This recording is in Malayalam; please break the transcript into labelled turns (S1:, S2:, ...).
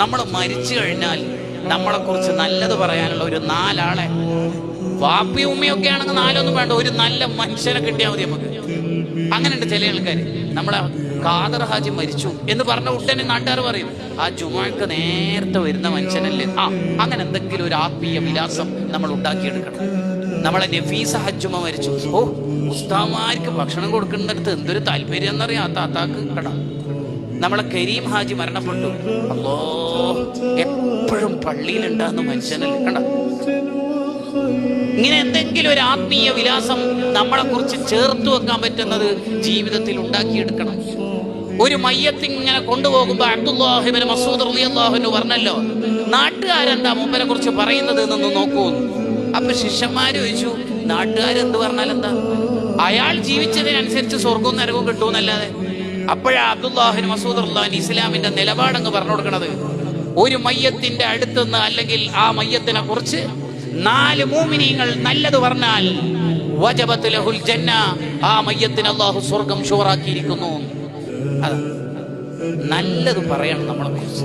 S1: നമ്മൾ മരിച്ചു കഴിഞ്ഞാൽ നമ്മളെക്കുറിച്ച് നല്ലത് പറയാനുള്ള ഒരു 4 ആളെ, വാപ്പിയും ഉമ്മയൊക്കെ ആണെങ്കിൽ 4 ഒന്നും വേണ്ട, ഒരു നല്ല മനുഷ്യനെ കിട്ടിയാൽ മതി നമുക്ക്. അങ്ങനെയുണ്ട് ചില ആൾക്കാർ. നമ്മളെ ഖാദർ ഹാജി മരിച്ചു എന്ന് പറഞ്ഞ ഉടനെ നാട്ടുകാർ പറയും, ആ ജുമുഅക്ക് നേരത്തെ വരുന്ന മനുഷ്യനല്ലേ. അങ്ങനെ എന്തെങ്കിലും ഒരു ആത്മീയ വിലാസം നമ്മൾ ഉണ്ടാക്കിയെടുക്കണം. നമ്മളെ നഫീസ ഹജ്ജുമ മരിച്ചു, ഉസ്താമാർക്ക് ഭക്ഷണം കൊടുക്കുന്നിടത്ത് എന്തൊരു താല്പര്യം എന്നറിയാം ആ താത്താക്ക് കട. നമ്മളെ കരീം ഹാജി മരണപ്പെട്ടു, അല്ലോ എപ്പോഴും പള്ളിയിലുണ്ടാകുന്ന മനുഷ്യനല്ലേ കണ്ട. ഇങ്ങനെ എന്തെങ്കിലും ഒരു ആത്മീയ വിലാസം നമ്മളെ കുറിച്ച് ചേർത്ത് വെക്കാൻ പറ്റുന്നത് ജീവിതത്തിൽ ഉണ്ടാക്കിയെടുക്കണം. ഒരു മയ്യത്ത് ഇങ്ങനെ കൊണ്ടുപോകുമ്പോ അബ്ദുല്ലാഹി ഇബ്നു മസ്ഊദ് റളിയല്ലാഹു അൻഹു പറഞ്ഞല്ലോ, നാട്ടുകാരെന്താ മുമ്പനെ കുറിച്ച് പറയുന്നത് എന്നൊന്ന് നോക്കൂ. അപ്പൊ ശിഷ്യന്മാര് ചോദിച്ചു, നാട്ടുകാരെന്ത് പറഞ്ഞാൽ എന്താ, അയാൾ ജീവിച്ചതിനനുസരിച്ച് സ്വർഗവും നരകവും കിട്ടുമെന്നല്ലാതെ. അപ്പോഴാ അബ്ദുല്ലാഹി ഇബ്നു മസ്ഊദ് റളിയല്ലാഹു അൻഹു ഇസ്ലാമിന്റെ നിലപാടങ്ങ് പറഞ്ഞു കൊടുക്കണത്, ഒരു മയ്യത്തിന്റെ അടുത്തുനിന്ന് അല്ലെങ്കിൽ ആ മയ്യത്തിനെ കുറിച്ച് 4 മുഅ്മിനീങ്ങൾ നല്ലത് പറഞ്ഞാൽ വജബത് ലഹുൽ ജന്ന, ആ മയ്യത്തിന് അല്ലാഹു സ്വർഗം ഷുറാക്കിയിരിക്കുന്നു. നല്ലത് പറയണം നമ്മളെ കുറിച്ച്.